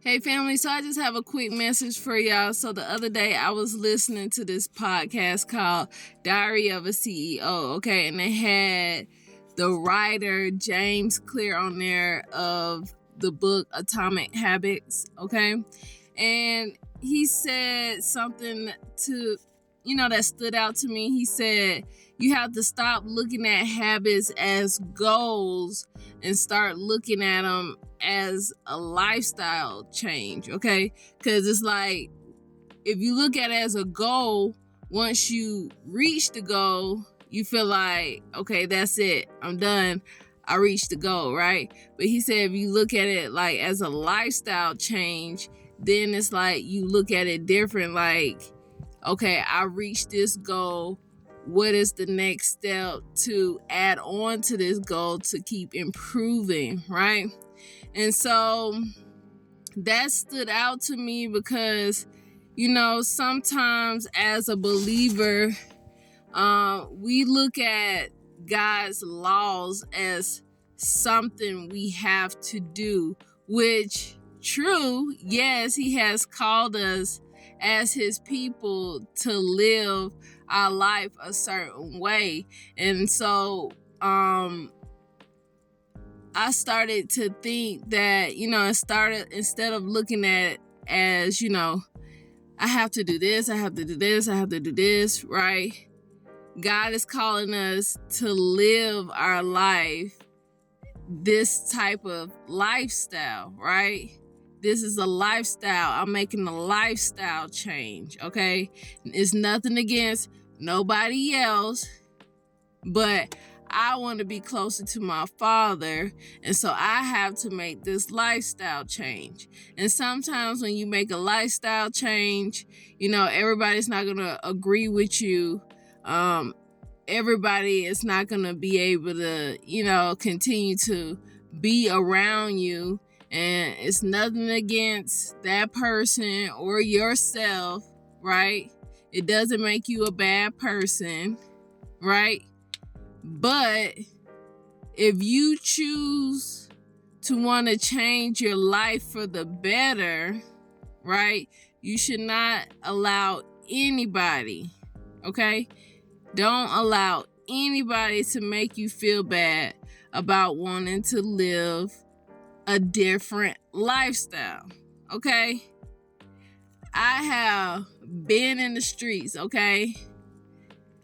Hey family, so I just have a quick message for y'all. So the other day I was listening to this podcast called Diary of a CEO, okay? And they had the writer James Clear on there of the book Atomic Habits, okay? And he said something that stood out to me. He said, you have to stop looking at habits as goals and start looking at them as a lifestyle change, okay? Because it's like, if you look at it as a goal, once you reach the goal, you feel like, okay, that's it, I'm done, I reached the goal, right? But he said if you look at it like as a lifestyle change, then it's like you look at it different, like, okay, I reached this goal, what is the next step to add on to this goal to keep improving, right? And so that stood out to me because, sometimes as a believer, we look at God's laws as something we have to do, which, true, yes, he has called us as his people to live our life a certain way. And so, I started to think that, instead of looking at it as, I have to do this, I have to do this, I have to do this, right? God is calling us to live our life, this type of lifestyle, right? This is a lifestyle. I'm making a lifestyle change, okay? It's nothing against nobody else, but I want to be closer to my Father, and so I have to make this lifestyle change. And sometimes when you make a lifestyle change, everybody's not going to agree with you. Everybody is not going to be able to, continue to be around you. And it's nothing against that person or yourself, right? It doesn't make you a bad person, right? But if you choose to want to change your life for the better, right, you should not allow anybody, okay? Don't allow anybody to make you feel bad about wanting to live a different lifestyle, okay? I have been in the streets, okay?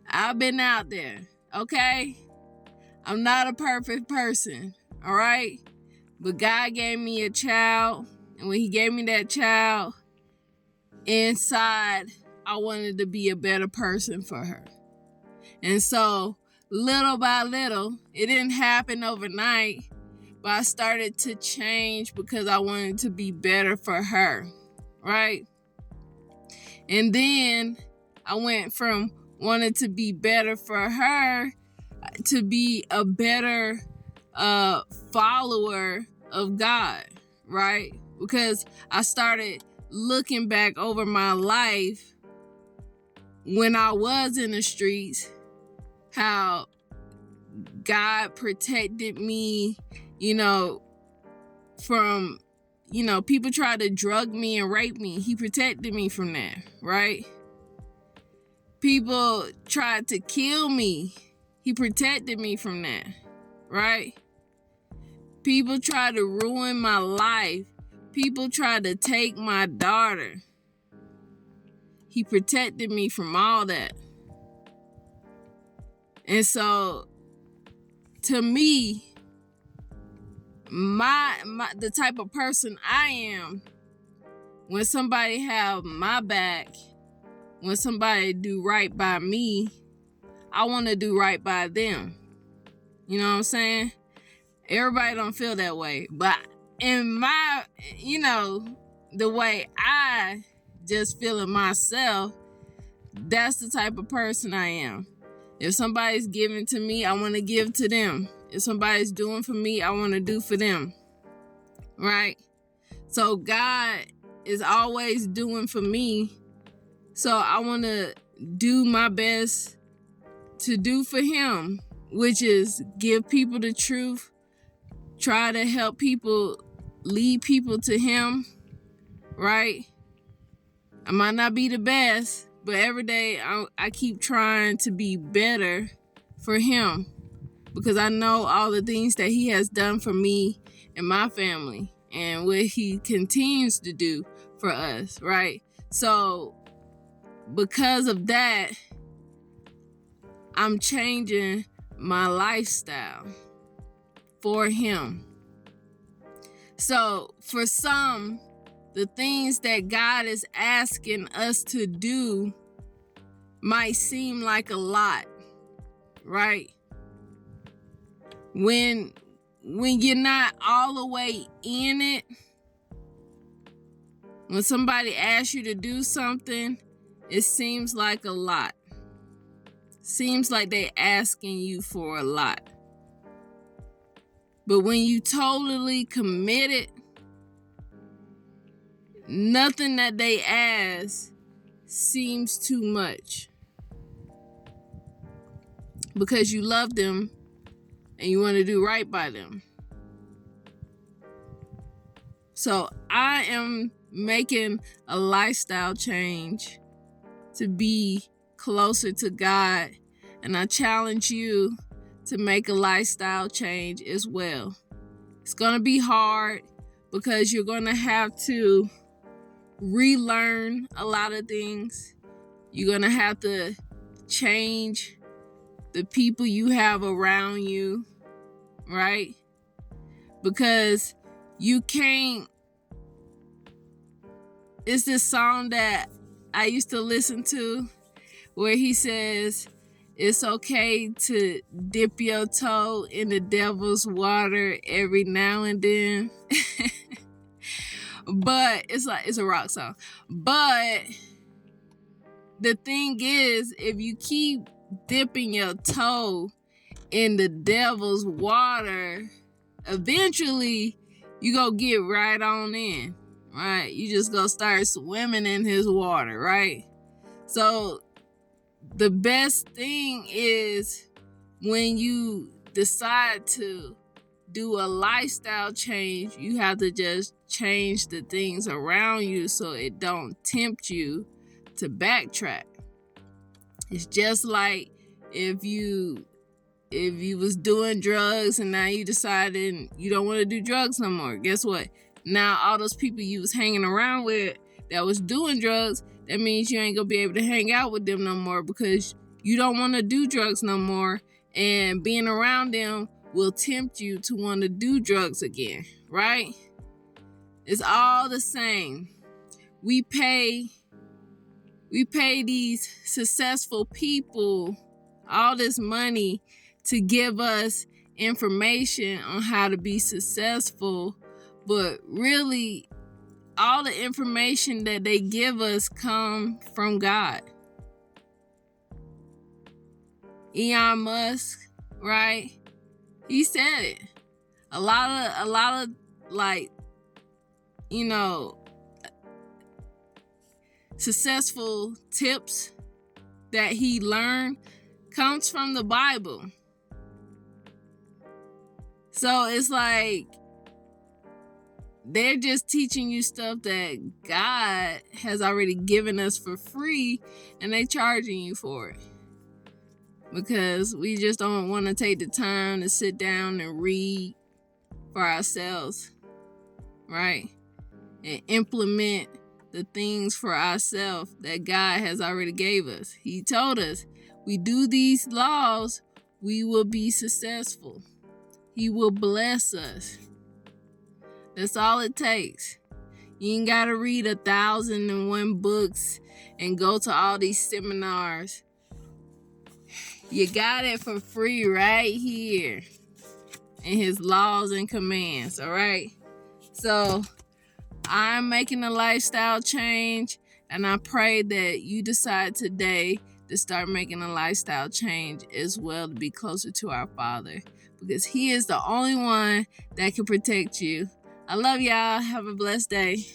I've been out there, okay? I'm not a perfect person, all right? But God gave me a child, and when he gave me that child, inside, I wanted to be a better person for her. And so, little by little, it didn't happen overnight, but I started to change because I wanted to be better for her, right? And then I went from wanting to be better for her to be a better follower of God, right? Because I started looking back over my life when I was in the streets, how God protected me, from, people tried to drug me and rape me. He protected me from that, right? People tried to kill me. He protected me from that, right? People tried to ruin my life. People tried to take my daughter. He protected me from all that. And so, to me, the type of person I am, when somebody have my back, when somebody do right by me, I want to do right by them. You know what I'm saying? Everybody don't feel that way. But in my, the way I just feel it myself, that's the type of person I am. If somebody's giving to me, I want to give to them. If somebody's doing for me, I want to do for them. Right? So God is always doing for me. So I want to do my best to do for him, which is give people the truth, try to help people, lead people to him, right? I might not be the best, but every day I keep trying to be better for him, because I know all the things that he has done for me and my family and what he continues to do for us, right? So because of that, I'm changing my lifestyle for him. So for some, the things that God is asking us to do might seem like a lot, right? When you're not all the way in it, when somebody asks you to do something, it seems like a lot. Seems like they're asking you for a lot. But when you totally committed, nothing that they ask seems too much, because you love them and you want to do right by them. So I am making a lifestyle change to be closer to God, and I challenge you to make a lifestyle change as well. It's going to be hard, because you're going to have to relearn a lot of things. You're going to have to change the people you have around you, right? Because you can't. It's this song that I used to listen to where he says, it's okay to dip your toe in the devil's water every now and then. But it's a rock song. But the thing is, if you keep dipping your toe in the devil's water, eventually you go get right on in, right? You just go start swimming in his water, right? So the best thing is when you decide to do a lifestyle change, you have to just change the things around you so it don't tempt you to backtrack. It's just like if you was doing drugs and now you decided you don't want to do drugs no more. Guess what? Now all those people you was hanging around with that was doing drugs, that means you ain't gonna be able to hang out with them no more, because you don't want to do drugs no more, and being around them will tempt you to want to do drugs again, right? It's all the same. We pay these successful people all this money to give us information on how to be successful, but really all the information that they give us come from God. Elon Musk, right? He said it. A lot of like, successful tips that he learned comes from the Bible. So it's like they're just teaching you stuff that God has already given us for free, and they charging you for it. Because we just don't want to take the time to sit down and read for ourselves, right? And implement the things for ourselves that God has already gave us. He told us, we do these laws, we will be successful. He will bless us. That's all it takes. You ain't got to read 1,001 books and go to all these seminars. You got it for free right here in his laws and commands, all right? So I'm making a lifestyle change, and I pray that you decide today to start making a lifestyle change as well, to be closer to our Father, because he is the only one that can protect you. I love y'all. Have a blessed day.